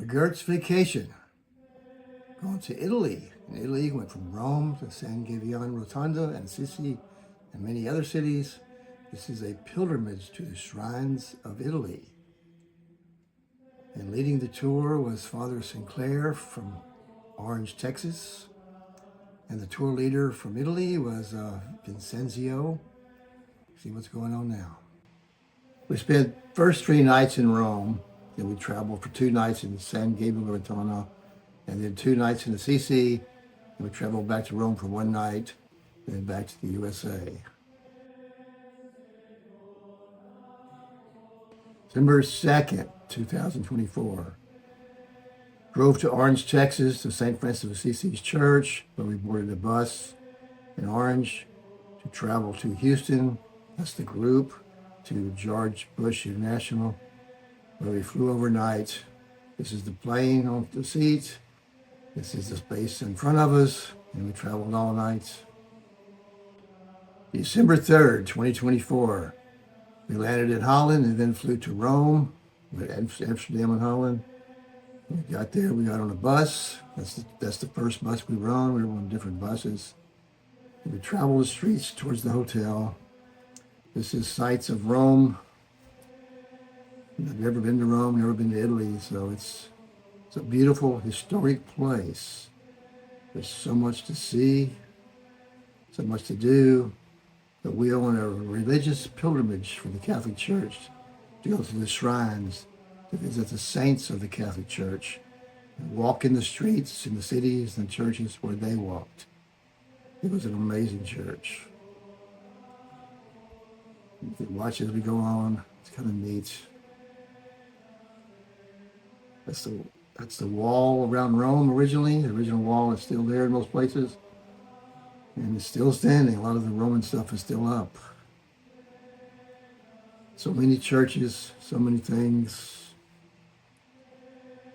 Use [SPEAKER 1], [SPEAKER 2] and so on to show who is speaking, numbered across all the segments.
[SPEAKER 1] McGuirt's vacation, going to Italy. In Italy, went from Rome to San Gavion Rotonda and Sicily and many other cities. This is a pilgrimage to the shrines of Italy. And leading the tour was Father Sinclair from Orange, Texas. And the tour leader from Italy was Vincenzio. See what's going on now. We spent first 3 nights in Rome. Then we traveled for 2 nights in San Gabriele Rotondo, and then 2 nights in Assisi. And we traveled back to Rome for 1 night, then back to the USA. December 2nd, 2024. Drove to Orange, Texas, to St. Francis of Assisi's Church, where we boarded a bus in Orange to travel to Houston. That's the group, to George Bush International, where we flew overnight. This is the plane on the seat. This is the space in front of us, and we traveled all night. December 3rd, 2024. We landed in Holland and then flew to Rome, Amsterdam and Holland. When we got there, we got on a bus. That's the first bus we were on. We were on different buses. And we traveled the streets towards the hotel. This is sights of Rome. I've never been to Rome, never been to Italy, so it's a beautiful historic place. There's so much to see, so much to do, but we are on a religious pilgrimage for the Catholic Church to go to the shrines, to visit the saints of the Catholic Church, and walk in the streets, in the cities and churches where they walked. It was an amazing church. You can watch as we go on. It's kind of neat. That's the wall around Rome originally. The original wall is still there in most places. And it's still standing. A lot of the Roman stuff is still up. So many churches, so many things.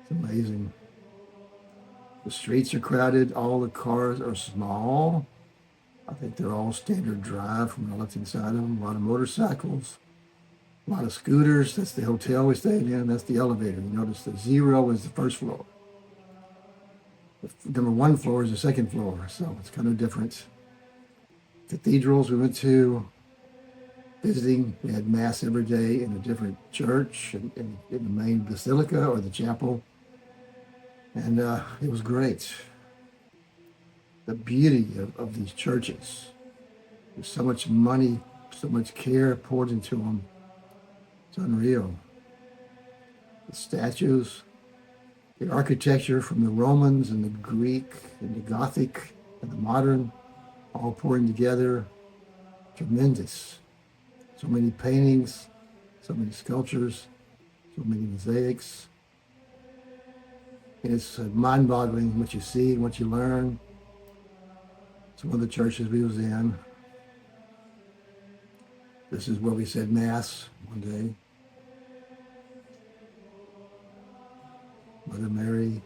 [SPEAKER 1] It's amazing. The streets are crowded. All the cars are small. I think they're all standard drive from what I looked inside of them. A lot of motorcycles. A lot of scooters. That's the hotel we stayed in. That's the elevator. You notice the 0 is the first floor. The number 1 floor is the second floor, so it's kind of different. Cathedrals we went to, visiting. We had Mass every day in a different church, in the main basilica or the chapel. And it was great. The beauty of these churches. There's so much money, so much care poured into them. It's unreal. The statues, the architecture from the Romans and the Greek and the Gothic and the modern, all pouring together. Tremendous. So many paintings, so many sculptures, so many mosaics. And it's mind-boggling what you see and what you learn. It's one of the churches we was in. This is where we said Mass one day. Mother Mary.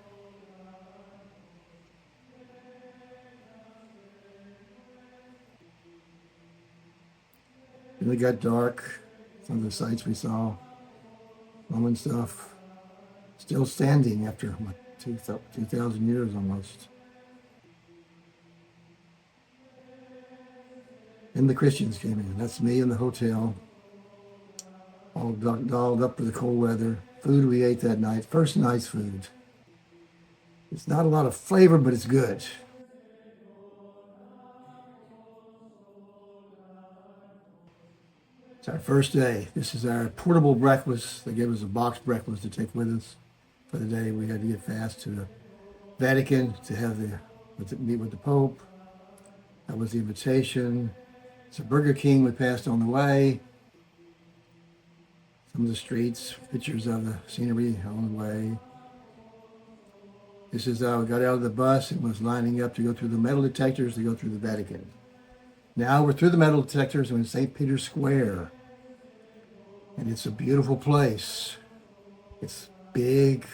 [SPEAKER 1] Then it got dark. Some of the sights we saw, Roman stuff, still standing after 2,000 years almost. And the Christians came in. That's me in the hotel, all dolled up for the cold weather. Food we ate that night, first night's food. It's not a lot of flavor, but it's good. It's our first day. This is our portable breakfast. They gave us a box breakfast to take with us for the day. We had to get fast to the Vatican to have meet with the Pope. That was the invitation. It's a Burger King we passed on the way. Some of the streets, pictures of the scenery on the way. This is how we got out of the bus and was lining up to go through the metal detectors to go through the Vatican. Now we're through the metal detectors. We're in St. Peter's Square. And it's a beautiful place. It's big,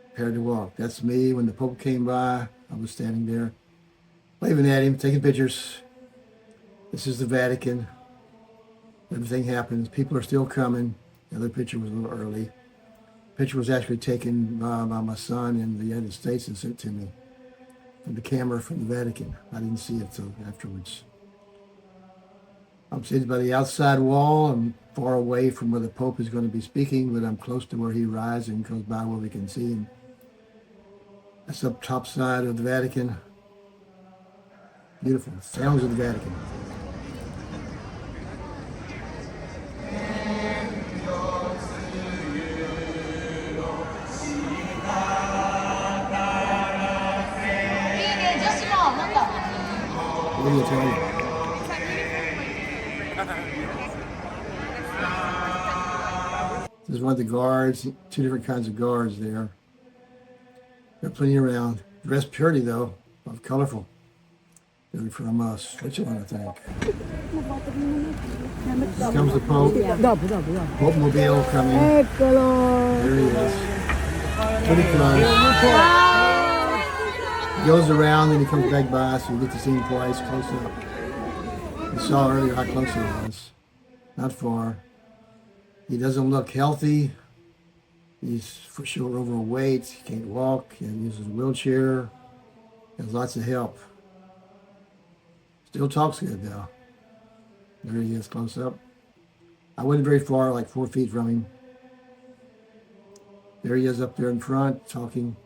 [SPEAKER 1] prepared to walk. That's me when the Pope came by. I was standing there, waving at him, taking pictures. This is the Vatican. Everything happens. People are still coming. The other picture was a little early. Picture was actually taken by my son in the United States and sent to me from the camera from the Vatican. I didn't see it till afterwards. I'm sitting by the outside wall. I'm far away from where the Pope is going to be speaking, but I'm close to where he rides and goes by where we can see him. That's up top side of the Vatican. Beautiful. Sounds of the Vatican. What do you tell you? This is one of the guards, two different kinds of guards there. There are plenty around. Dressed purely though, of colorful. They're from Switzerland, I think. Here comes the Pope. Pope Mobile coming. There he is. Pretty close. He goes around and he comes back by, so you get to see him twice, close up. You saw earlier how close he was. Not far. He doesn't look healthy. He's for sure overweight. He can't walk. He uses a wheelchair. He has lots of help. Still talks good though. There he is, close up. I wasn't very far, like 4 feet from him. There he is up there in front, talking.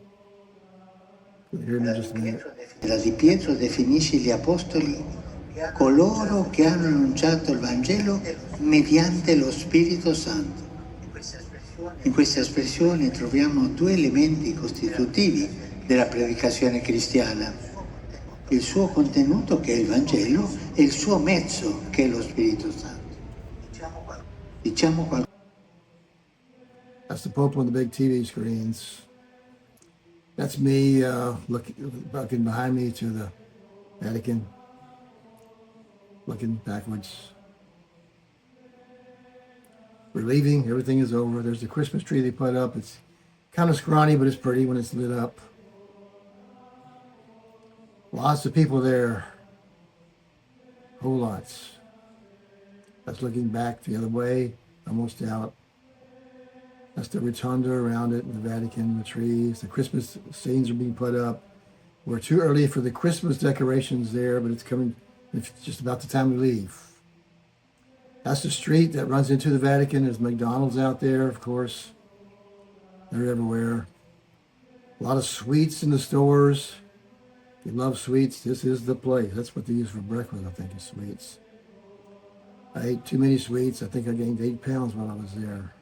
[SPEAKER 1] You'll hear him in just a minute.
[SPEAKER 2] La di Pietro definisce gli apostoli coloro che hanno annunciato il Vangelo mediante lo Spirito Santo. In questa espressione troviamo due elementi costitutivi della predicazione cristiana: il suo contenuto, che è il Vangelo, e il suo mezzo, che è lo Spirito Santo. Diciamo qualcosa.
[SPEAKER 1] That's the Pope on the big TV screens. That's me looking behind me to the Vatican, looking backwards. We're leaving. Everything is over. There's the Christmas tree they put up. It's kind of scrawny, but it's pretty when it's lit up. Lots of people there. Whole lots. That's looking back the other way, almost out. That's the rotunda around it, the Vatican, the trees. The Christmas scenes are being put up. We're too early for the Christmas decorations there, but it's coming. It's just about the time we leave. That's the street that runs into the Vatican. There's McDonald's out there, of course. They're everywhere. A lot of sweets in the stores. If you love sweets, this is the place. That's what they use for breakfast, I think, is sweets. I ate too many sweets. I think I gained 8 pounds while I was there.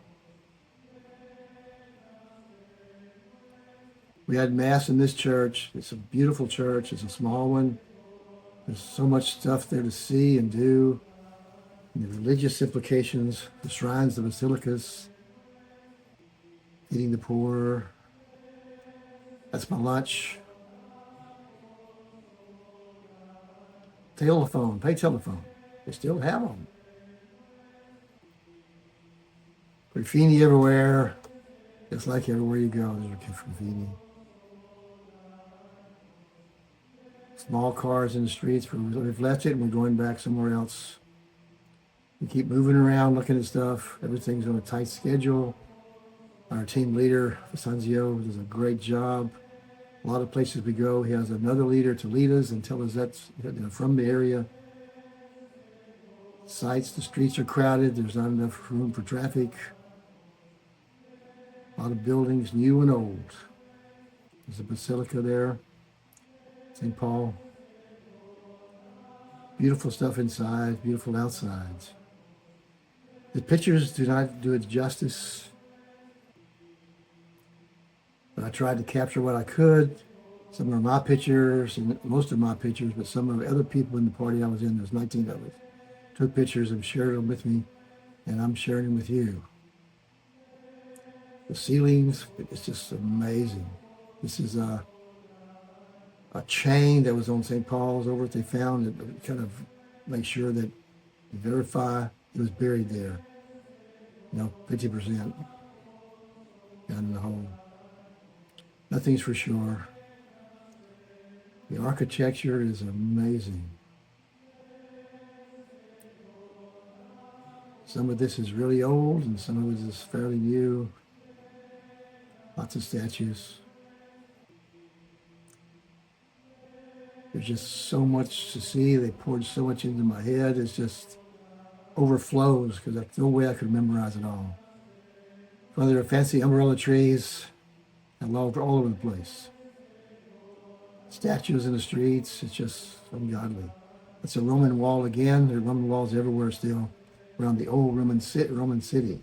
[SPEAKER 1] We had Mass in this church. It's a beautiful church. It's a small one. There's so much stuff there to see and do. And the religious implications, the shrines, the basilicas, feeding the poor. That's my lunch. Telephone, pay telephone. They still have them. Graffiti everywhere. It's like everywhere you go, there's graffiti. Small cars in the streets. We've left it and we're going back somewhere else. We keep moving around, looking at stuff. Everything's on a tight schedule. Our team leader, Sanzio, does a great job. A lot of places we go, he has another leader to lead us and tell us that's from the area. Sites, the streets are crowded. There's not enough room for traffic. A lot of buildings, new and old. There's a basilica there. St. Paul. Beautiful stuff inside, beautiful outside. The pictures do not do it justice, but I tried to capture what I could. Some are my pictures, and most of my pictures, but some of the other people in the party I was in, there's 19 of us, took pictures and shared them with me, and I'm sharing them with you. The ceilings, it's just amazing. This is a chain that was on St. Paul's over what they found that kind of make sure that verify it was buried there. 50% down in the hole. Nothing's for sure. The architecture is amazing. Some of this is really old and some of it is fairly new. Lots of statues. There's just so much to see. They poured so much into my head. It's just overflows because there's no way I could memorize it all. Well, there are fancy umbrella trees all over the place. Statues in the streets. It's just ungodly. It's a Roman wall again. There are Roman walls everywhere still around the old Roman city.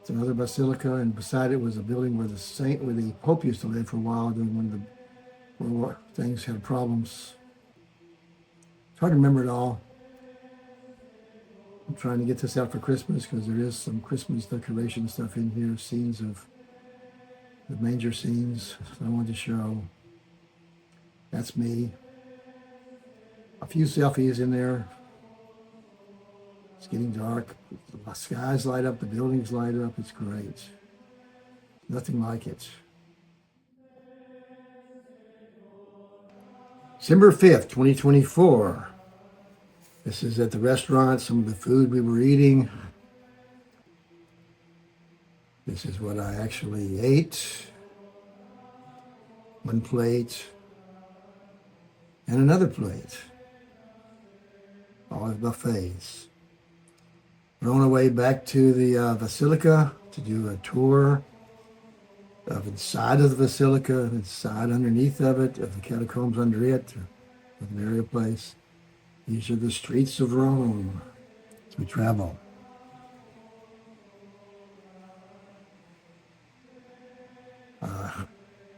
[SPEAKER 1] It's another basilica, and beside it was a building where the Pope used to live for a while during one of the World War things had problems. It's hard to remember it all. I'm trying to get this out for Christmas because there is some Christmas decoration stuff in here, scenes of the manger scenes I wanted to show. That's me. A few selfies in there. It's getting dark. The skies light up, the buildings light up. It's great. Nothing like it. December 5th, 2024. This is at the restaurant, some of the food we were eating. This is what I actually ate. One plate and another plate. All buffets. We're on our way back to the Basilica to do a tour of inside of the Basilica, inside underneath of it, of the catacombs under it, the burial place. These are the streets of Rome as we travel.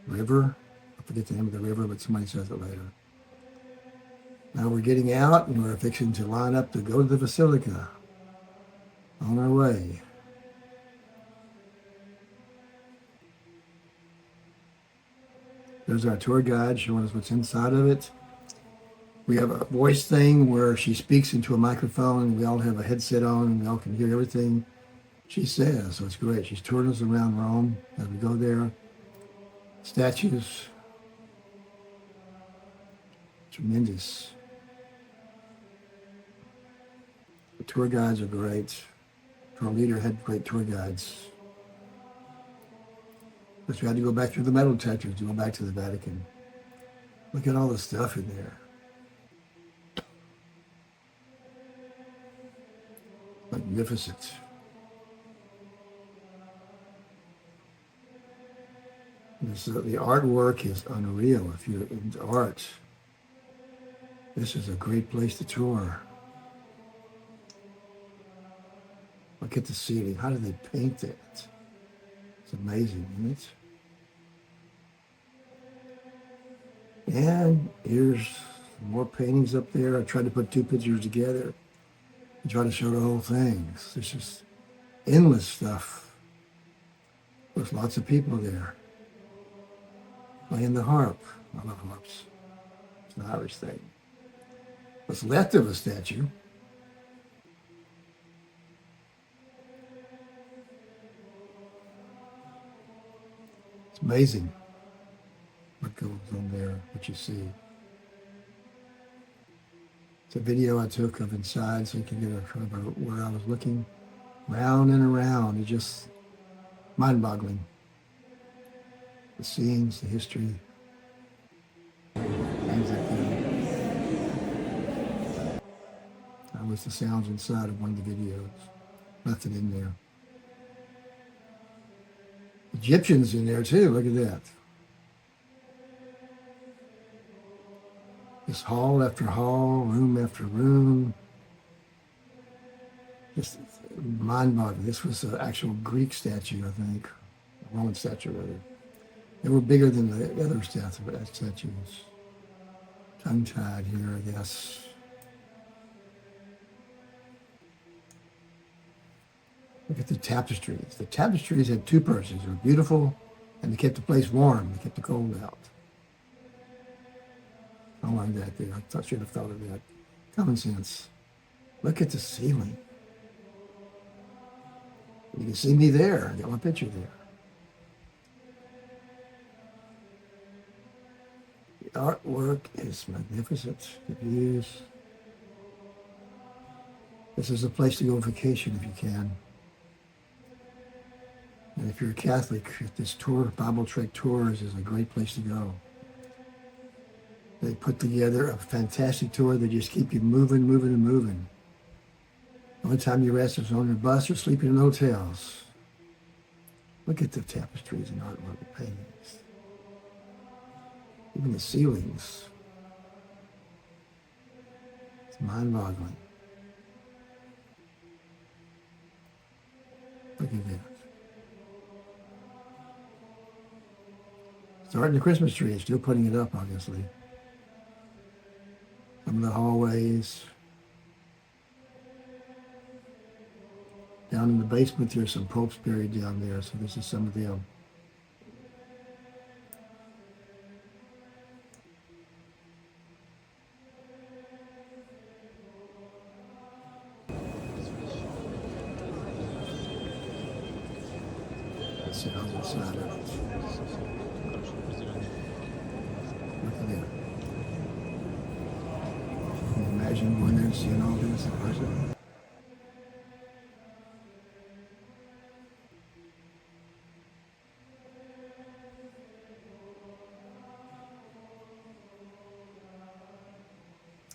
[SPEAKER 1] River. I forget the name of the river, but somebody says it later. Now we're getting out and we're fixing to line up to go to the Basilica. On our way. There's our tour guide showing us what's inside of it. We have a voice thing where she speaks into a microphone and we all have a headset on and we all can hear everything she says. So it's great. She's touring us around Rome as we go there. Statues. Tremendous. The tour guides are great. Our leader had great tour guides. But we had to go back through the metal detectors to go back to the Vatican. Look at all the stuff in there. Magnificent. The artwork is unreal. If you're into art, this is a great place to tour. Look at the ceiling. How do they paint it? It's amazing, isn't it? And here's more paintings up there. I tried to put two pictures together and try to show the whole thing. There's just endless stuff. There's lots of people there playing the harp. I love harps. It's an Irish thing. What's left of a statue. It's amazing what goes on there, what you see. It's a video I took of inside so you can get a kind of where I was looking round and around. It's just mind-boggling. The scenes, the history, things like that. That was the sounds inside of one of the videos. Left it in there. Egyptians in there too. Look at that. Just hall after hall, room after room. Just mind-boggling. This was an actual Greek statue, I think. A Roman statue, rather. They were bigger than the other statues. Tongue-tied here, I guess. Look at the tapestries. The tapestries had two purposes. They were beautiful, and they kept the place warm. They kept the cold out. I like that there. I should have thought of that. Common sense. Look at the ceiling. You can see me there. I got my picture there. The artwork is magnificent. The views. This is a place to go on vacation if you can. And if you're a Catholic, this tour, Bible Trek Tours, is a great place to go. They put together a fantastic tour that just keep you moving, moving, and moving. The only time you rest is on your bus or sleeping in hotels. Look at the tapestries and artwork and paintings. Even the ceilings. It's mind-boggling. Look at that. Starting the Christmas tree, still putting it up, obviously. Some of the hallways. Down in the basement, there's some popes buried down there, so this is some of them. Let's see how's inside of it. Look at that. Can you imagine going there and seeing all this in person?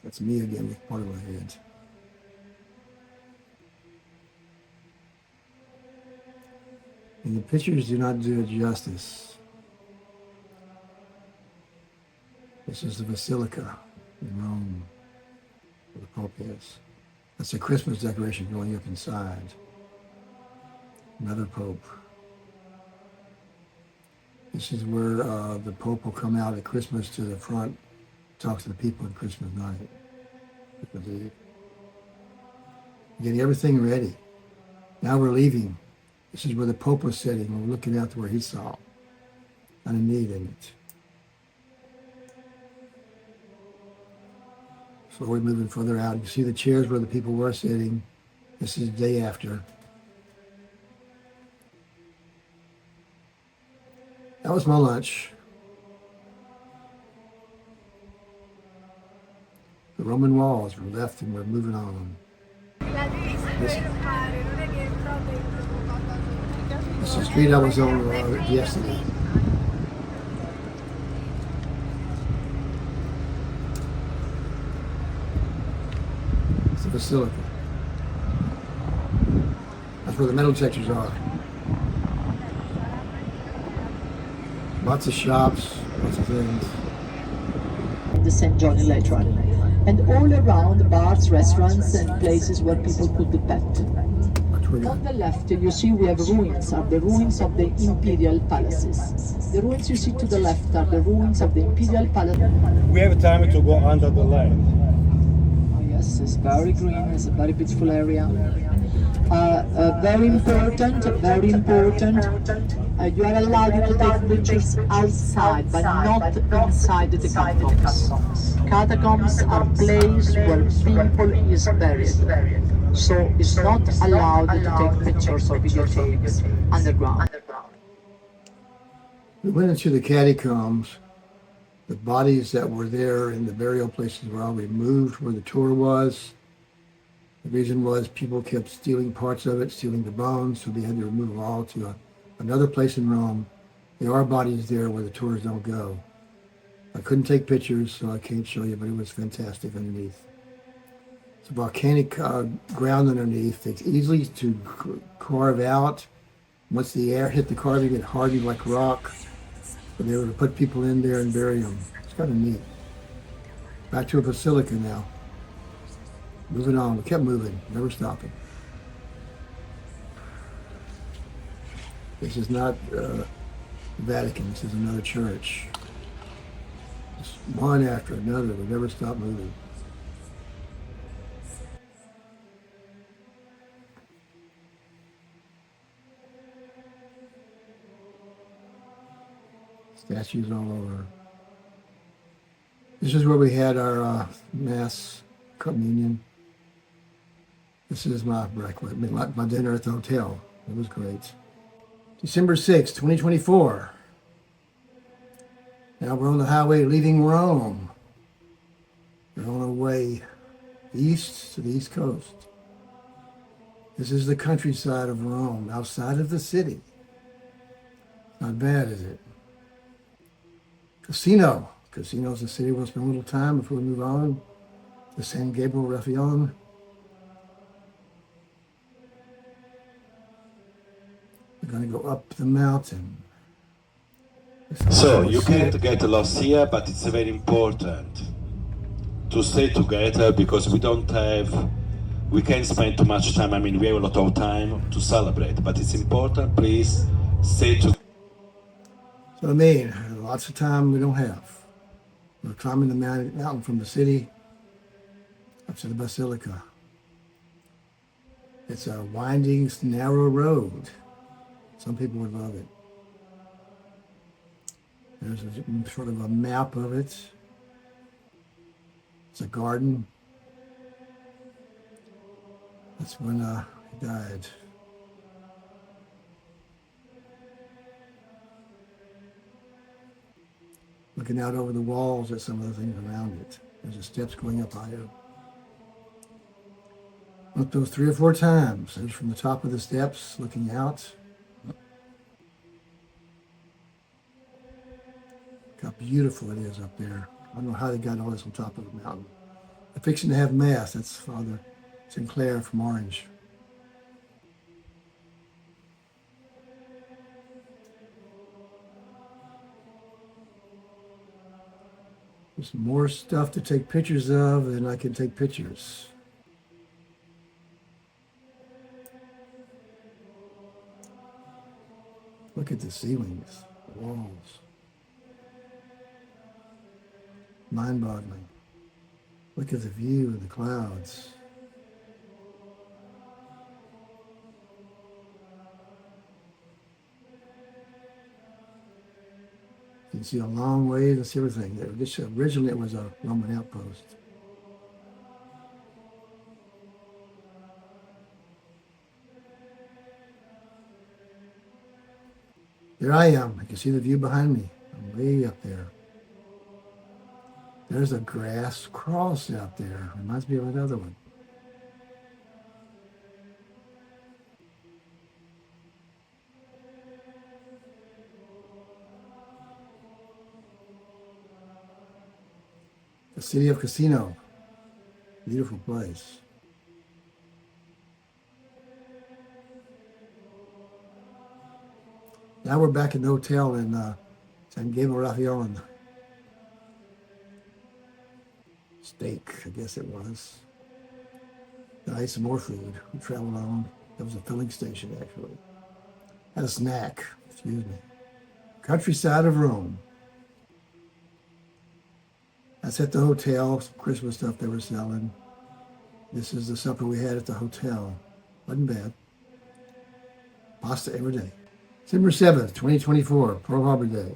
[SPEAKER 1] That's me again with part of my head. And the pictures do not do it justice. This is the Basilica in Rome, where the Pope is. That's a Christmas decoration going up inside. Another Pope. This is where the Pope will come out at Christmas to the front, talk to the people on Christmas night. Getting everything ready. Now we're leaving. This is where the Pope was sitting. We're looking out to where he saw. Underneath in it. So we're moving further out. You see the chairs where the people were sitting. This is the day after. That was my lunch. The Roman walls were left and we're moving on. This is the street I was on yesterday. It's the Basilica. That's where the metal detectors are. Lots of shops, lots of things.
[SPEAKER 3] The St. John Electoral, and all around bars, restaurants, and places where people put the pet. On the left, you see we have ruins, are the ruins of the imperial palaces. The ruins you see to the left are the ruins of the imperial palace.
[SPEAKER 4] We have time to go under the land.
[SPEAKER 3] Oh yes, it's very green, it's a very beautiful area. Very important, very important. You are allowed to take pictures outside, but not inside the catacombs. Catacombs are places where people is buried. So it's not allowed to take pictures or videotapes underground.
[SPEAKER 1] We went into the catacombs. The bodies that were there in the burial places were all removed where the tour was. The reason was people kept stealing parts of it, stealing the bones, so they had to remove them all to another place in Rome. There are bodies there where the tours don't go. I couldn't take pictures, so I can't show you, but it was fantastic underneath. It's a volcanic ground underneath. It's easy to carve out. Once the air hit the carving, it hardened like rock. So they were to put people in there and bury them. It's kind of neat. Back to a basilica now. Moving on. We kept moving, never stopping. This is not the Vatican. This is another church. Just one after another. We never stopped moving. Statues all over. This is where we had our Mass communion. This is my breakfast, my dinner at the hotel. It was great. December 6th, 2024. Now we're on the highway leaving Rome. We're on our way east to the East Coast. This is the countryside of Rome, outside of the city. Not bad, is it? Casino. Casino's the city we'll spend a little time before we move on to San Gabriel Rafael. We're going to go up the mountain.
[SPEAKER 5] So you can't get lost here, but it's very important to stay together because we can't spend too much time. I mean, we have a lot of time to celebrate, but it's important, please stay together.
[SPEAKER 1] So I mean, lots of time we don't have. We're climbing the mountain from the city up to the Basilica. It's a winding, narrow road. Some people would love it. There's sort of a map of it. It's a garden. That's when he died. Looking out over the walls at some of the things around it. There's the steps going up higher. Up those 3 or 4 times. There's from the top of the steps, looking out. Look how beautiful it is up there. I don't know how they got all this on top of the mountain. They're fixing to have Mass. That's Father Sinclair from Orange. There's more stuff to take pictures of than I can take pictures. Look at the ceilings, the walls. Mind-boggling. Look at the view of the clouds. You can see a long way to see everything. Originally it was a Roman outpost. There I am. You can see the view behind me. I'm way up there. There's a grass cross out there. Reminds me of another one. The city of Casino. Beautiful place. Now we're back in the hotel in San Gabriel Rafael. Steak, I guess it was. Then I ate some more food. We traveled on. There was a filling station, actually. Had a snack, excuse me. Countryside of Rome. That's at the hotel, some Christmas stuff they were selling. This is the supper we had at the hotel. Wasn't bad. Pasta every day. December 7th, 2024, Pearl Harbor Day.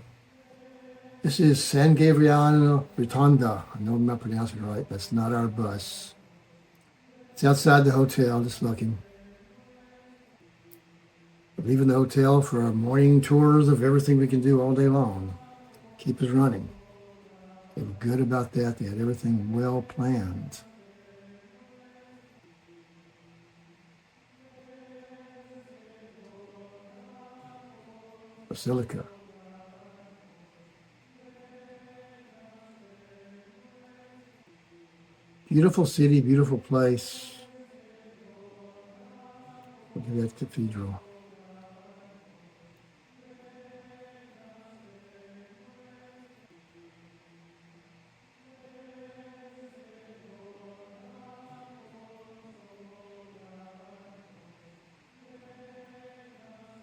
[SPEAKER 1] This is San Gabriel Rotonda. I know I'm not pronouncing it right. That's not our bus. It's outside the hotel, just looking. We're leaving the hotel for morning tours of everything we can do all day long. Keep us running. They were good about that. They had everything well planned. Basilica. Beautiful city, beautiful place. Look at that cathedral.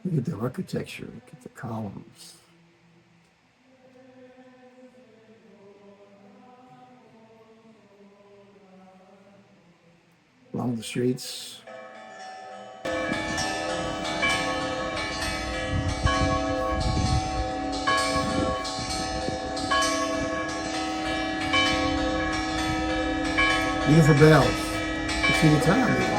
[SPEAKER 1] Look at the architecture, look at the columns. Along the streets. Beautiful bells. You see the time, you know?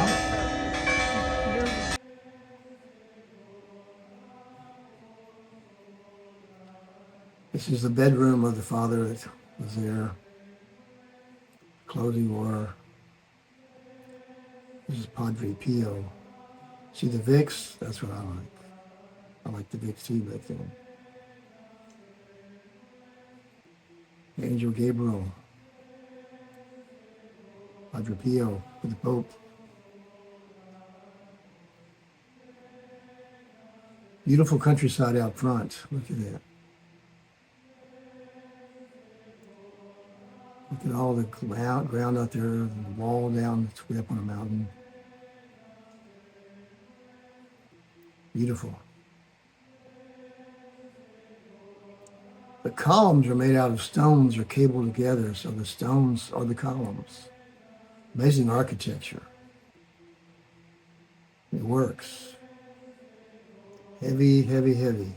[SPEAKER 1] This is the bedroom of the father that was there. Clothes he wore. This is Padre Pio. See the Vicks? That's what I like. I like the Vicks too back then. Angel Gabriel, Padre Pio with the Pope. Beautiful countryside out front. Look at that. Look at all the ground out there, the wall down, it's way up on a mountain. Beautiful. The columns are made out of stones or cabled together, so the stones are the columns. Amazing architecture. It works. Heavy, heavy, heavy.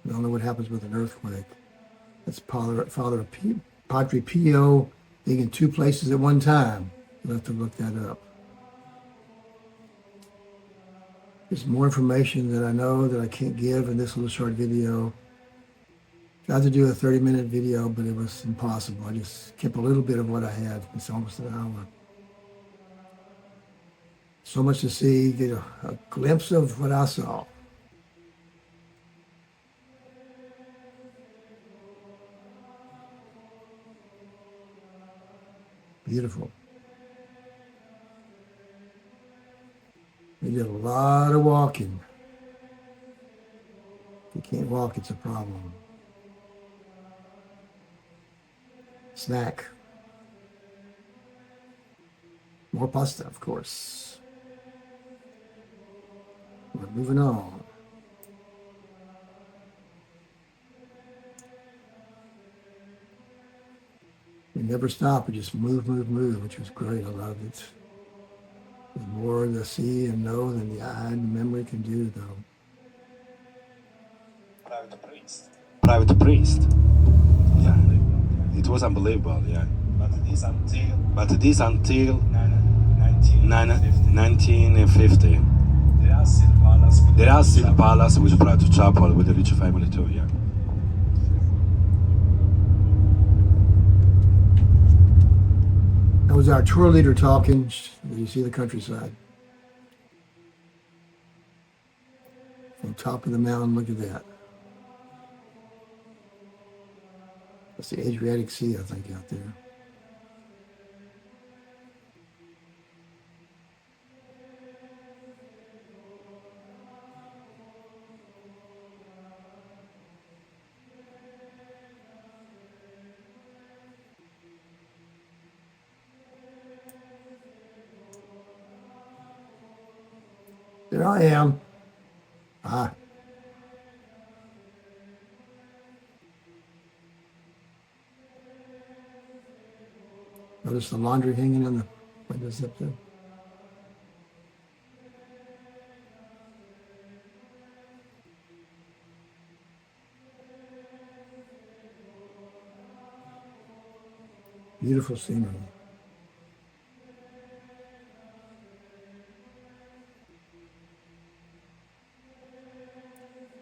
[SPEAKER 1] I don't know what happens with an earthquake. That's Padre Pio being in two places at one time. You'll have to look that up. There's more information that I know that I can't give in this little short video. Tried to do a 30-minute video, but it was impossible. I just kept a little bit of what I had. It's almost an hour. So much to see, get a glimpse of what I saw. Beautiful. We did a lot of walking. If you can't walk, it's a problem. Snack. More pasta, of course. We're moving on. We never stop. We just move, move, move, which was great. I loved it. There's more to see and know than the eye and the memory can do, though.
[SPEAKER 5] Private priest. Yeah. It was unbelievable, yeah. But this until 1950. There are still palace with private chapel with the rich family too, yeah.
[SPEAKER 1] That was our tour leader talking. You see the countryside. From top of the mountain, look at that. That's the Adriatic Sea, I think, out there. There I am. Notice the laundry hanging on the windows up there. Beautiful scenery.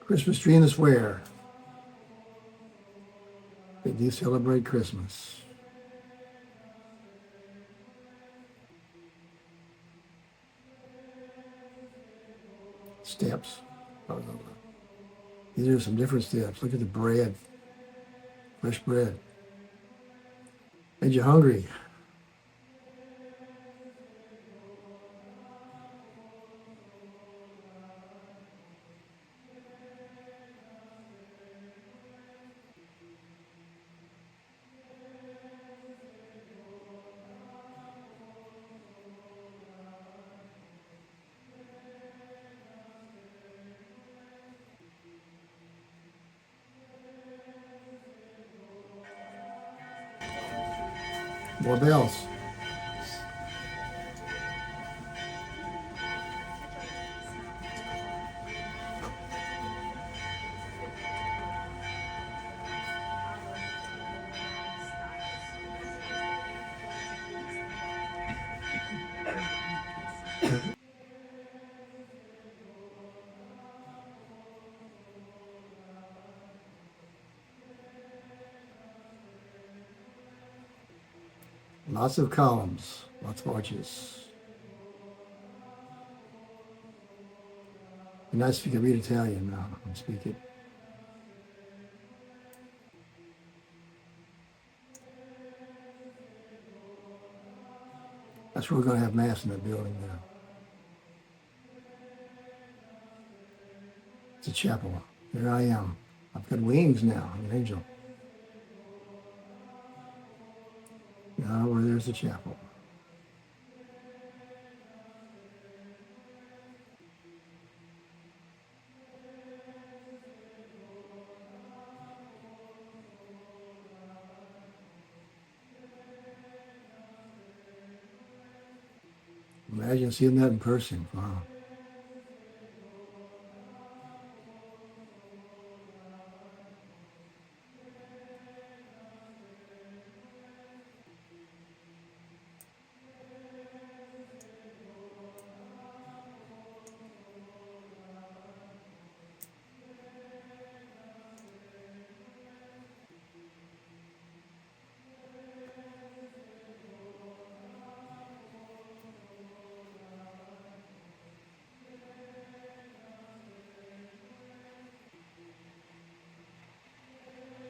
[SPEAKER 1] Christmas tree in the square. They do celebrate Christmas. Steps. These are some different steps. Look at the bread. Fresh bread. Made you hungry. More bells. Lots of columns, lots of arches. Be nice if you could read Italian now and speak it. That's where we're going to have Mass in that building now. It's a chapel. There I am. I've got wings now. I'm an angel. Now where there's the chapel. Imagine seeing that in person. Wow.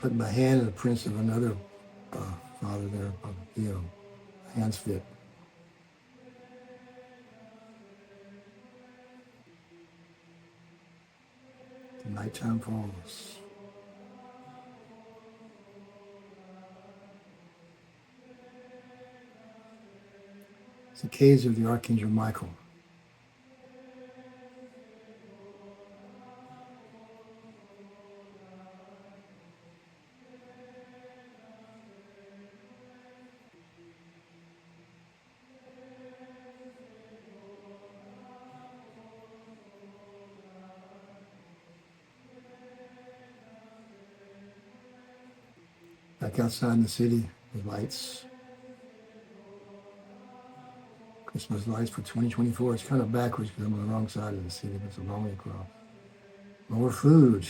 [SPEAKER 1] Put my hand in the prints of another father there, Theo. Hands fit. The nighttime falls. It's the caves of the Archangel Michael. Back outside in the city, the lights. Christmas lights for 2024. It's kind of backwards because I'm on the wrong side of the city, but it's a long way across. More food.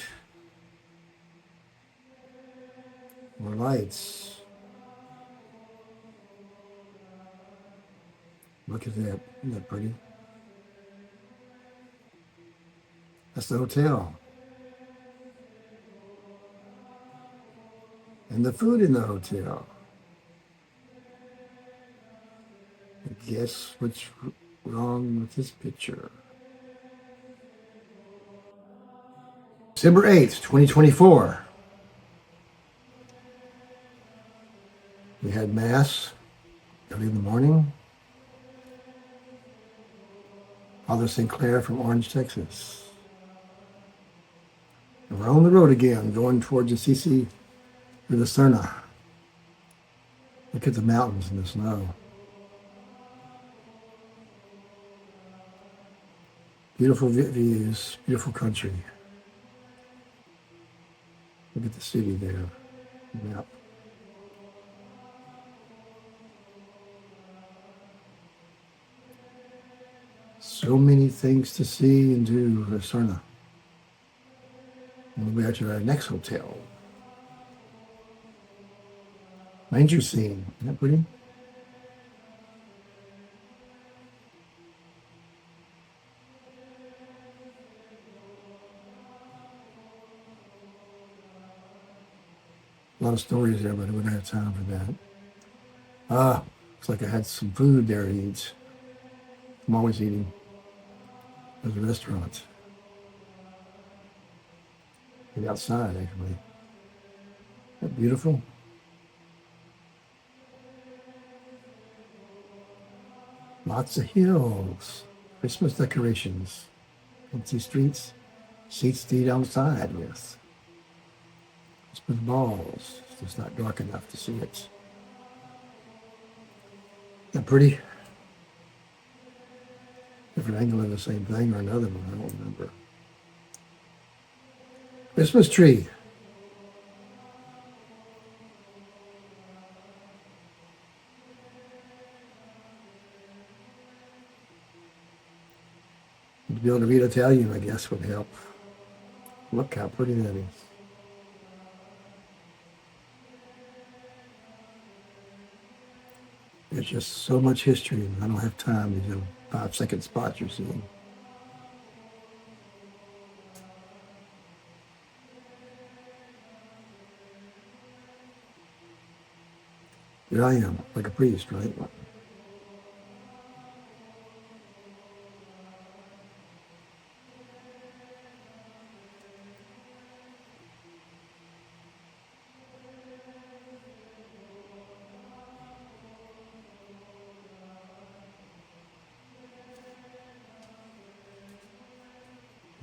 [SPEAKER 1] More lights. Look at that. Isn't that pretty? That's the hotel. And the food in the hotel. Guess what's wrong with this picture? December 8th, 2024. We had Mass early in the morning. Father St. Clair from Orange, Texas. And we're on the road again, going towards Assisi through the Serna. Look at the mountains and the snow. Beautiful views, beautiful country. Look at the city there. Map. So many things to see and do in Serna. And we'll be to our next hotel. Manger scene. Isn't that pretty? A lot of stories there, but we don't have time for that. Looks like I had some food there to eat. I'm always eating. There's a restaurant. Maybe outside, actually. Isn't that beautiful? Lots of hills. Christmas decorations. Empty streets. Seats to eat outside with. Christmas balls. It's just not dark enough to see it. Isn't that pretty? Different angle of the same thing or another one, I don't remember. Christmas tree. To be able to read Italian, I guess, would help. Look how pretty that is. There's just so much history, and I don't have time to do 5-second spots you're seeing. Here I am, like a priest, right?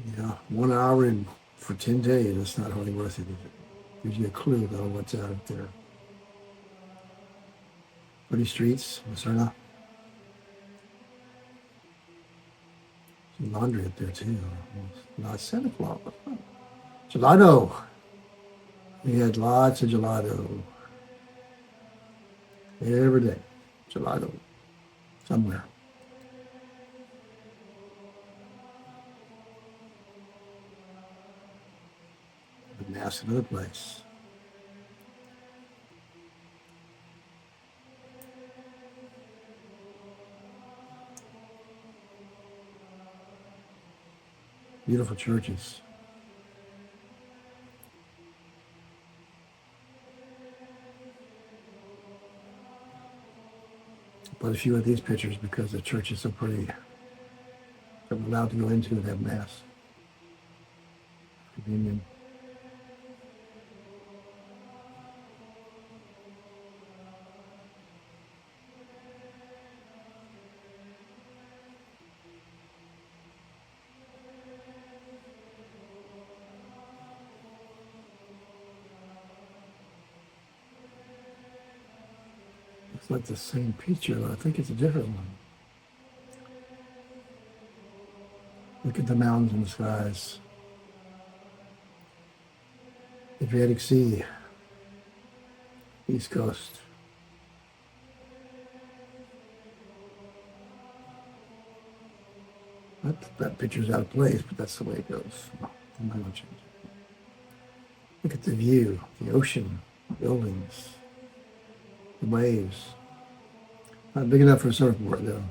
[SPEAKER 1] Yeah, 1 hour and for 10 days, it's not hardly worth it. It gives you a clue about what's out there. Pretty streets, Macerna. Some laundry up there too. Not Santa Claus. Gelato. We had lots of gelato. Every day. Gelato. Somewhere. But Mass another place. Beautiful churches. But a few of these pictures because the church is so pretty. I'm allowed to go into and have Mass. Communion. It's like the same picture, but I think it's a different one. Look at the mountains and the skies. Adriatic Sea, East Coast. That picture's out of place, but that's the way it goes. I'm not gonna change it. Look at the view, the ocean, buildings, the waves. Not big enough for a surfboard, though.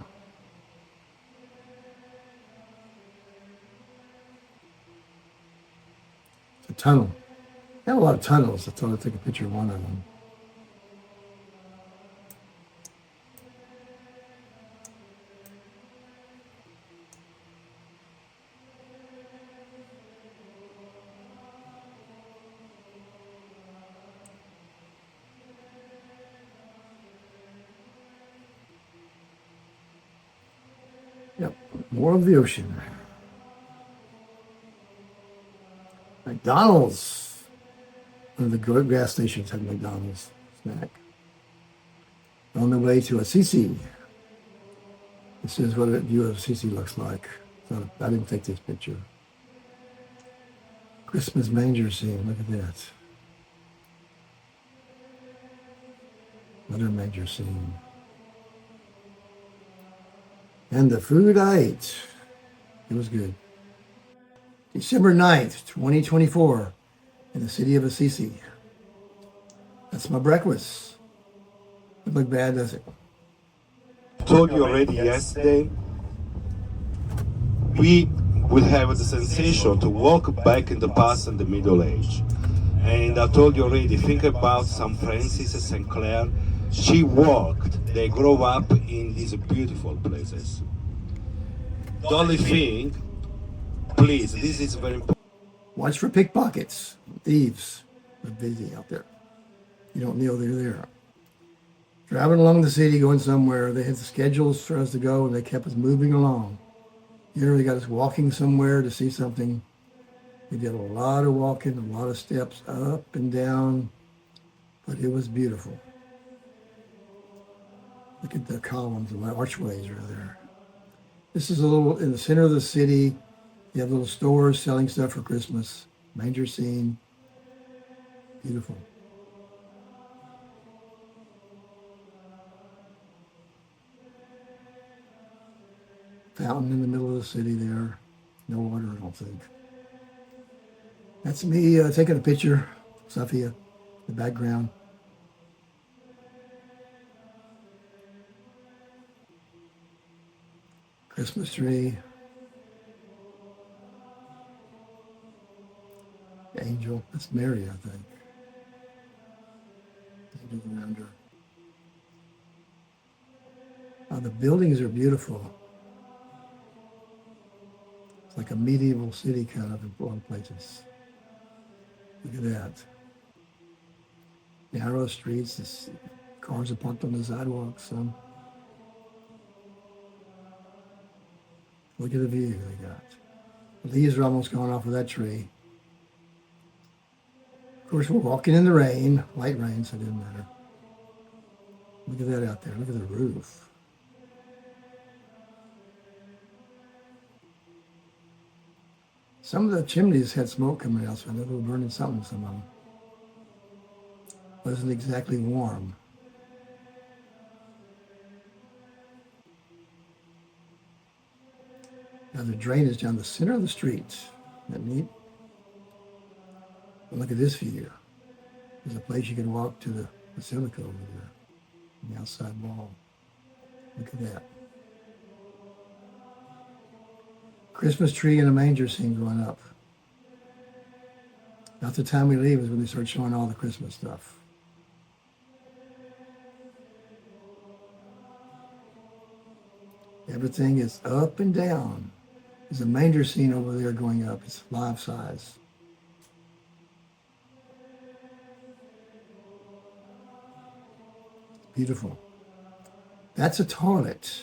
[SPEAKER 1] It's a tunnel. They have a lot of tunnels. I thought I'd take a picture of one of them. Yep, more of the ocean. McDonald's. One of the gas stations had McDonald's snack. On the way to Assisi. This is what a view of Assisi looks like. So I didn't take this picture. Christmas manger scene. Look at that. Another manger scene. And the food I ate. It was good. December 9th, 2024, in the city of Assisi. That's my breakfast. It look bad, does it?
[SPEAKER 5] I told you already yesterday, we will have the sensation to walk back in the past and the Middle Age. And I told you already, think about St. Francis and St. Clair. She walked, they grew up in these beautiful places. The only thing, please, this is very important.
[SPEAKER 1] Watch for pickpockets, thieves. They're busy out there. You don't know they're there. Driving along the city, going somewhere, they had the schedules for us to go, and they kept us moving along. They got us walking somewhere to see something. We did a lot of walking, a lot of steps up and down, but it was beautiful. Look at the columns and the archways are there. This is a little, in the center of the city, you have little stores selling stuff for Christmas. Manger scene. Beautiful. Fountain in the middle of the city there. No water, I don't think. That's me taking a picture. Sophia, the background. Christmas tree. Angel. That's Mary, I think. Angels around her. The buildings are beautiful. It's like a medieval city kind of in a lot of places. Look at that. Narrow streets, this, cars are parked on the sidewalks. Look at the view they got. The leaves are almost gone off of that tree. Of course, we're walking in the rain, light rain, so it didn't matter. Look at that out there. Look at the roof. Some of the chimneys had smoke coming out, so I know they were burning something, some of them. Wasn't exactly warm. Now the drain is down the center of the street. Isn't that neat? But look at this view. There's a place you can walk to the basilica over there, on the outside wall. Look at that. Christmas tree and a manger scene going up. About the time we leave is when they start showing all the Christmas stuff. Everything is up and down. There's a manger scene over there going up. It's life size. Beautiful. That's a toilet.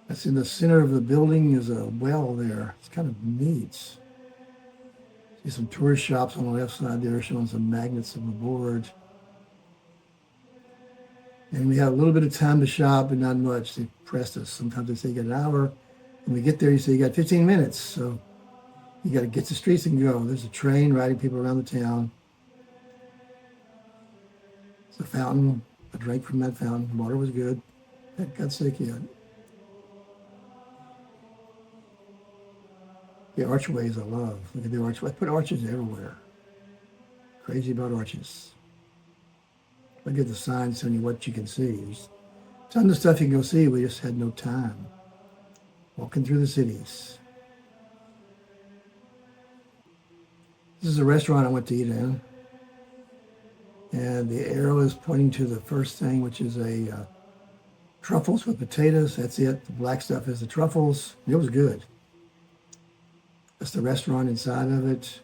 [SPEAKER 1] That's in the center of the building. Is a well there. It's kind of neat. See some tourist shops on the left side there showing some magnets of the board. And we have a little bit of time to shop, but not much. They pressed us. Sometimes they say you got an hour. When we get there, you say you got 15 minutes. So you got to get to the streets and go. There's a train riding people around the town. It's a fountain. I drank from that fountain. Water was good. That got sick yet. The archways I love. Look at the archway. I put arches everywhere. Crazy about arches. Look at the signs telling you what you can see. There's tons of stuff you can go see. We just had no time. Walking through the cities. This is a restaurant I went to eat in. And the arrow is pointing to the first thing, which is a truffles with potatoes. That's it. The black stuff is the truffles. It was good. That's the restaurant inside of it.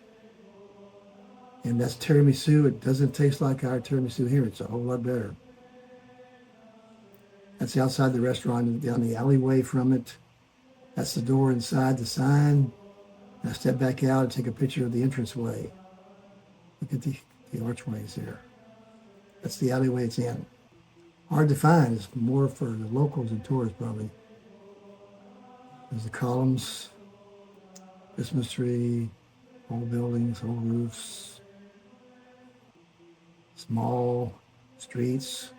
[SPEAKER 1] And that's tiramisu. It doesn't taste like our tiramisu here. It's a whole lot better. That's outside the restaurant and down the alleyway from it. That's the door inside the sign. And I step back out and take a picture of the entranceway. Look at the archways here. That's the alleyway it's in. Hard to find. It's more for the locals and tourists probably. There's the columns. Christmas tree, old buildings, old roofs, small streets.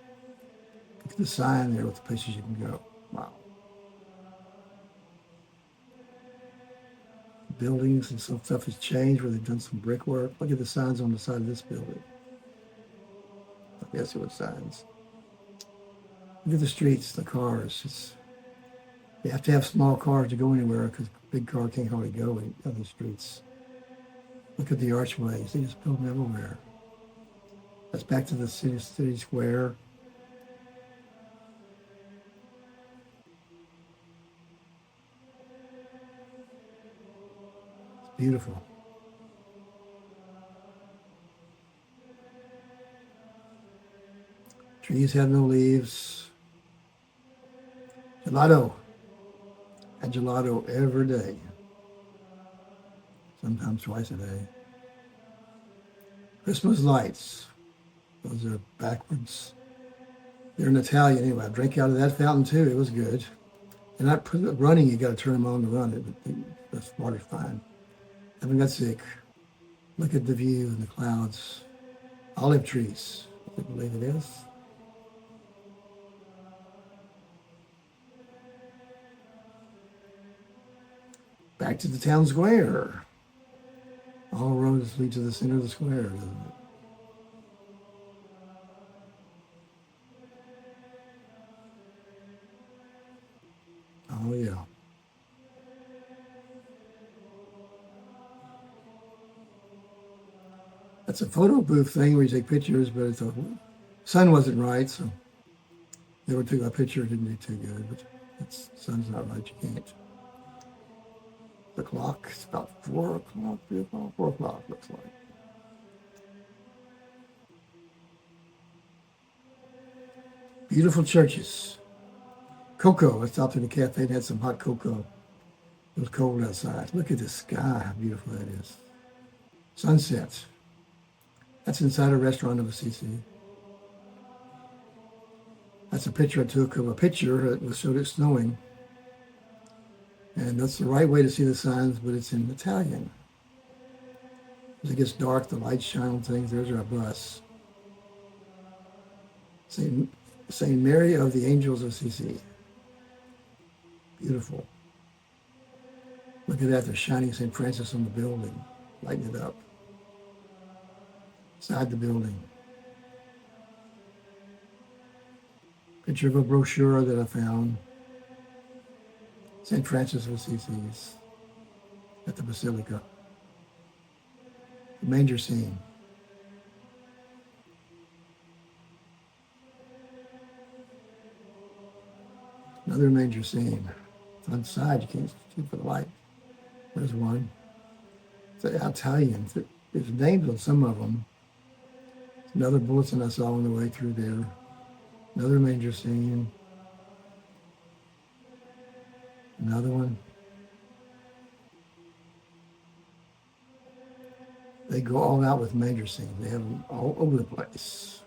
[SPEAKER 1] Look at the sign there with the places you can go. Wow. Buildings and some stuff has changed where they've done some brickwork. Look at the signs on the side of this building. Guess what signs? Look at the streets, the cars. You have to have small cars to go anywhere because big car can't hardly go in other streets. Look at the archways. They just build them everywhere. That's back to the city square. It's beautiful. Trees have no leaves. Gelato. Had gelato every day. Sometimes twice a day. Christmas lights. Those are backwards. They're in Italian anyway. I drank out of that fountain too. It was good. And not running, you got to turn them on to run it. But the water's fine. Haven't got sick. Look at the view and the clouds. Olive trees. I believe it is. Back to the town square. All roads lead to the center of the square, doesn't it? Oh, yeah. That's a photo booth thing where you take pictures, but the sun wasn't right, so they took a picture. It didn't do too good, but the sun's not right. You can't. The clock, it's about 4 o'clock, 3 o'clock, 4 o'clock, looks like. Beautiful churches. Cocoa. I stopped in a cafe and had some hot cocoa. It was cold outside. Look at the sky, how beautiful that is. Sunset. That's inside a restaurant of a CC. That's a picture I took of a picture that showed it snowing. And that's the right way to see the signs, but it's in Italian. As it gets dark, the lights shine on things. There's our bus. Saint Mary of the Angels of CC. Beautiful. Look at that, they're shining St. Francis on the building, lighting it up. Inside the building. Picture of a brochure that I found. St. Francis of Assisi's at the Basilica. The manger scene. Another manger scene. It's on the side, you can't see for the light. There's one. It's Italian. There's names on some of them. Another bulletin I saw on the way through there. Another manger scene. Another one. They go all out with manger scenes. They have them all over the place.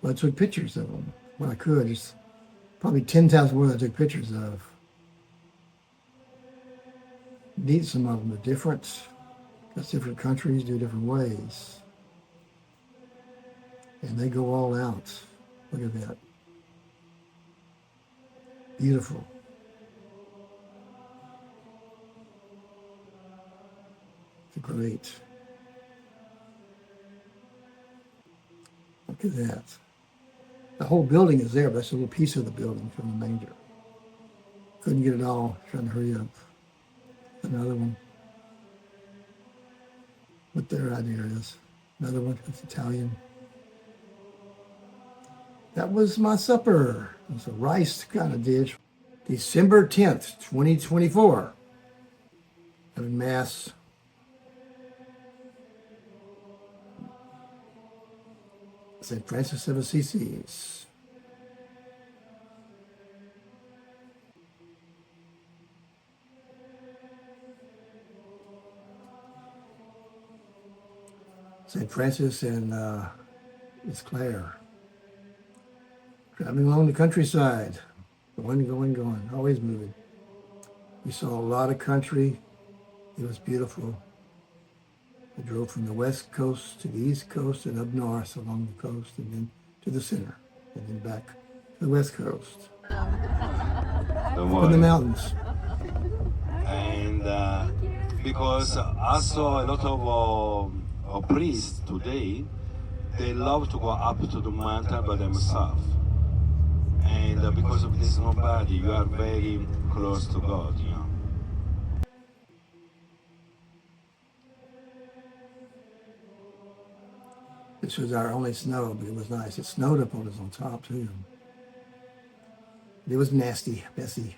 [SPEAKER 1] So I took pictures of them when I could. Just probably 10,000 more than I took pictures of. Neat, some of them are different. Because different countries do different ways. And they go all out. Look at that. Beautiful. It's great. Look at that. The whole building is there, but that's a little piece of the building from the manger. Couldn't get it all, trying to hurry up. Another one. What their idea is. Another one, it's Italian. That was my supper. It was a rice kind of dish. December 10th, 2024. Having Mass. St. Francis of Assisi's. St. Francis and Miss Claire. Driving along the countryside. Going. Always moving. We saw a lot of country. It was beautiful. We drove from the west coast to the east coast and up north along the coast and then to the center and then back to the west coast. From the mountains.
[SPEAKER 5] And because also a lot of priests today, they love to go up to the mountain by themselves. And because of this nobody, you are very close to God, you know.
[SPEAKER 1] This was our only snow, but it was nice. It snowed up on us on top too. It was nasty, messy.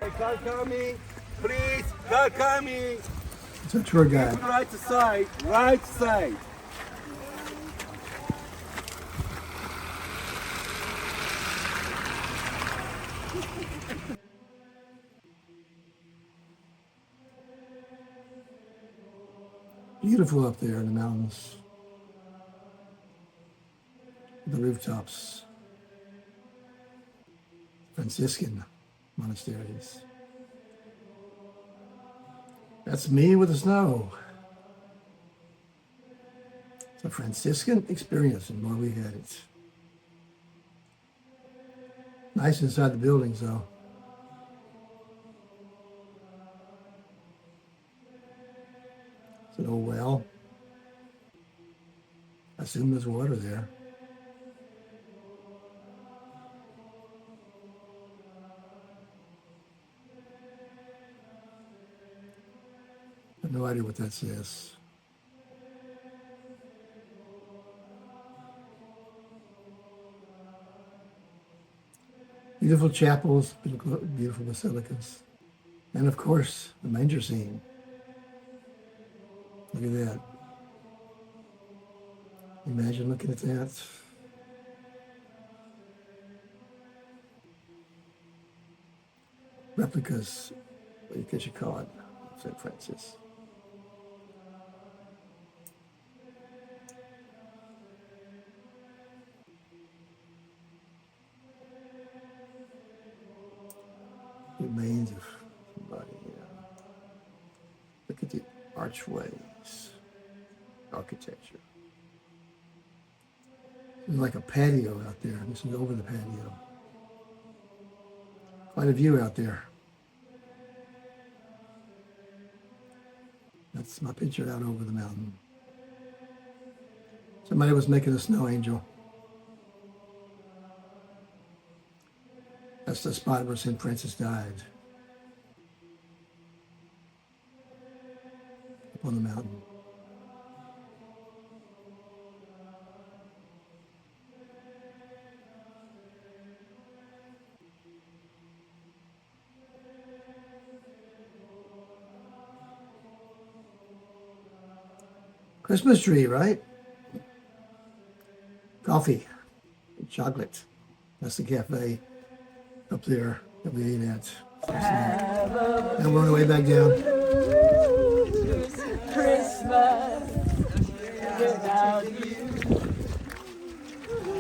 [SPEAKER 4] Hey, car coming, please, car coming.
[SPEAKER 1] It's our tour guide.
[SPEAKER 4] Right side, right side.
[SPEAKER 1] Beautiful up there in the mountains. The rooftops. Franciscan monasteries. That's me with the snow. It's a Franciscan experience and where we had it. Nice inside the buildings though. It's an old well. I assume there's water there. I have no idea what that says. Beautiful chapels, beautiful basilicas. And of course, the manger scene. Look at that. Imagine looking at that. Replicas, what you guess you call it, St. Francis. Remains of somebody. Look at the archways, architecture. There's like a patio out there. This is over the patio. Quite a view out there. That's my picture out over the mountain. Somebody was making a snow angel. That's the spot where St. Francis died. Up on the mountain. Christmas tree, right? Coffee, and chocolate. That's the cafe up there that we ate at. Now we're on the way back down.
[SPEAKER 3] Christmas without you,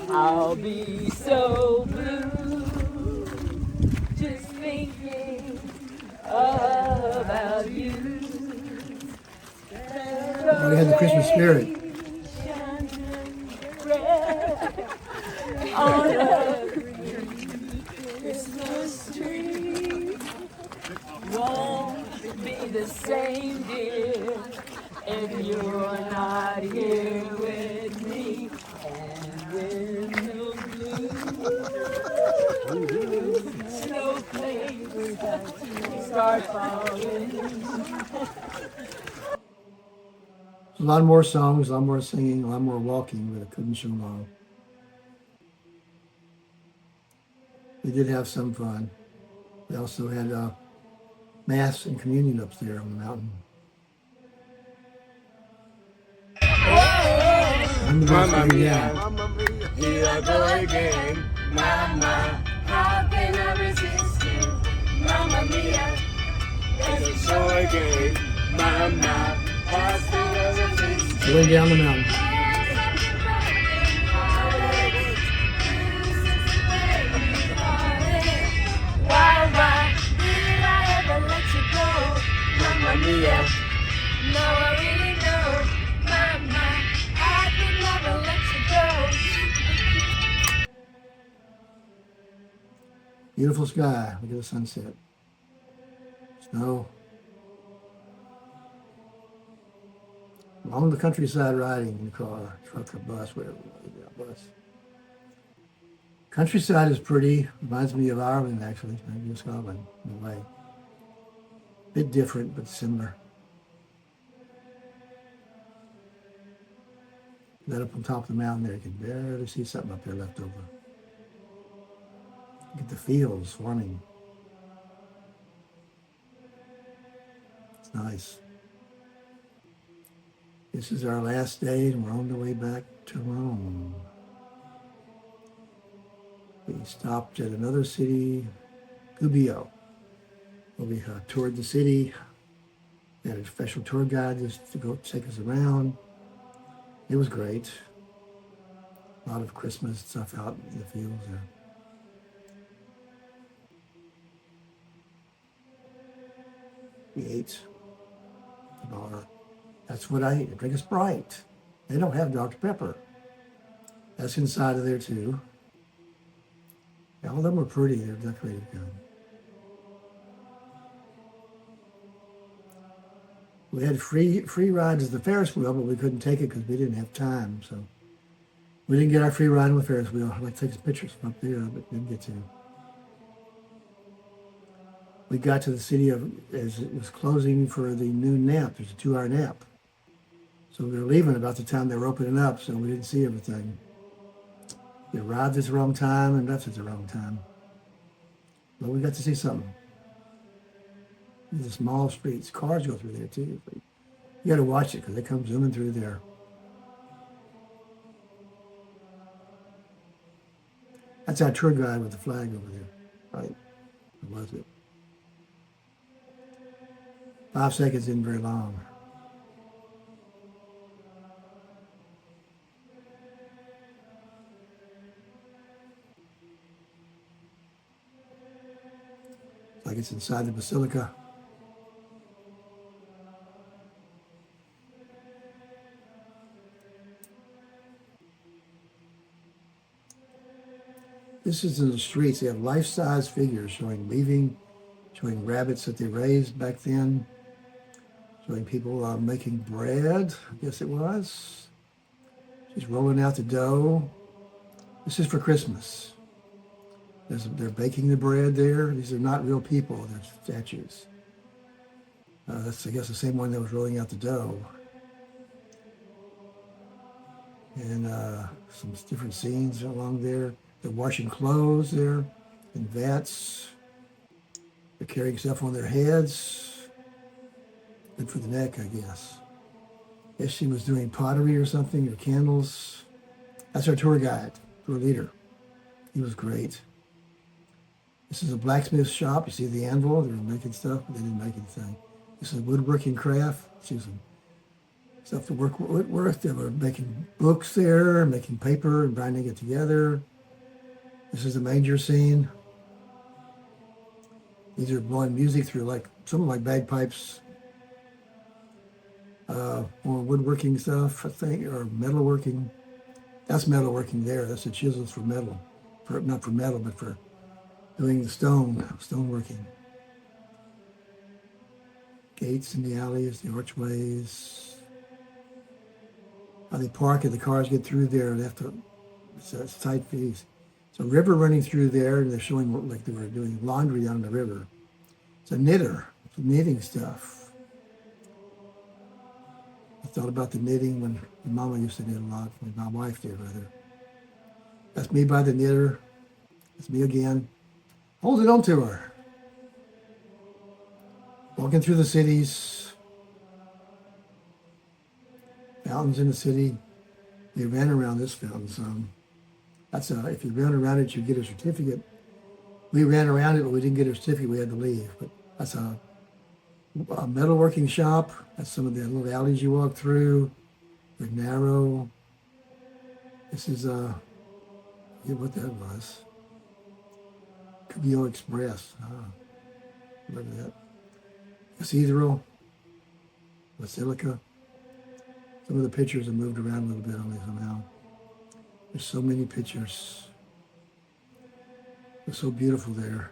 [SPEAKER 3] I'll be so blue, just thinking about you.
[SPEAKER 1] We had the Christmas spirit.
[SPEAKER 3] On a Christmas tree won't be the same, dear, if you're not here with me. And when the blue snowflakes start falling.
[SPEAKER 1] A lot more songs, a lot more singing, a lot more walking, but I couldn't show them all. We did have some fun. We also had Mass and communion up there on the mountain.
[SPEAKER 4] Mamma mia, here I go again. Mama,
[SPEAKER 6] How can I resist you? Mamma mia,
[SPEAKER 4] there's a show again. Mama, how can I resist you?
[SPEAKER 1] Going down the mountain.
[SPEAKER 6] why did I ever let you go? Mamma mia, no, I really know. Mama, I could never let you go.
[SPEAKER 1] Beautiful sky. Look at the sunset. Snow. Along the countryside riding in the car, truck or bus, whatever. Yeah, bus. Countryside is pretty. Reminds me of Ireland, actually. Maybe Scotland, in a way. Bit different, but similar. That up on top of the mountain there, you can barely see something up there left over. Get the fields swarming. It's nice. This is our last day, and we're on the way back to Rome. We stopped at another city, Gubbio, where we toured the city. We had a special tour guide just to go take us around. It was great. A lot of Christmas stuff out in the fields there. We ate at the bar. That's what I ate. I drink a Sprite. They don't have Dr. Pepper. That's inside of there too. All of them were pretty. They're decorated good. We had free rides as the Ferris wheel, but we couldn't take it because we didn't have time. So we didn't get our free ride on the Ferris wheel. I'd like to take some pictures from up there, but didn't get to. We got to the city as it was closing for the noon nap. There's a 2-hour nap. So we were leaving about the time they were opening up, so we didn't see everything. We arrived at the wrong time and left at the wrong time. But we got to see something. The small streets, cars go through there too. You got to watch it because they come zooming through there. That's our tour guide with the flag over there, right? Or was it? 5 seconds isn't very long. It's like it's inside the basilica. This is in the streets. They have life-size figures showing weaving, showing rabbits that they raised back then, showing people making bread, I guess it was. She's rolling out the dough. This is for Christmas. They're baking the bread there. These are not real people. They're statues. That's, I guess, the same one that was rolling out the dough. And some different scenes along there. They're washing clothes there in vats. They're carrying stuff on their heads. Good for the neck, I guess. I guess she was doing pottery or something, or candles. That's our tour guide, tour leader. He was great. This is a blacksmith shop. You see the anvil? They were making stuff, but they didn't make anything. This is woodworking craft. She was stuff to work with. They were making books there, making paper and binding it together. This is the manger scene. These are blowing music through like something like bagpipes. More woodworking stuff, I think, or metalworking. That's metalworking there. That's the chisels for metal. Not for metal, but for doing the stoneworking. Gates in the alleys, the archways. How they park and the cars get through there. They have to, it's tight fees. So a river running through there, and they're showing like they were doing laundry down the river. It's a knitter, it's knitting stuff. I thought about the knitting when my mama used to knit a lot. My wife did, rather. That's me by the knitter. That's me again. Holding on to her. Walking through the cities. Fountains in the city. They ran around this fountain some. That's if you ran around it, you get a certificate. We ran around it, but we didn't get a certificate. We had to leave. But that's a metalworking shop. That's some of the little alleys you walk through. They're narrow. This is I forget what that was. Cabrillo Express. Remember that. Cathedral. Basilica. Some of the pictures have moved around a little bit on me somehow. There's so many pictures. It's so beautiful there.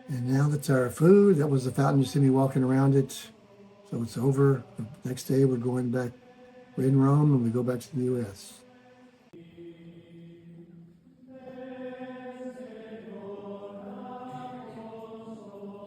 [SPEAKER 1] And now that's our food. That was the fountain. You see me walking around it. So it's over. The next day we're going back. We're in Rome and we go back to the U.S.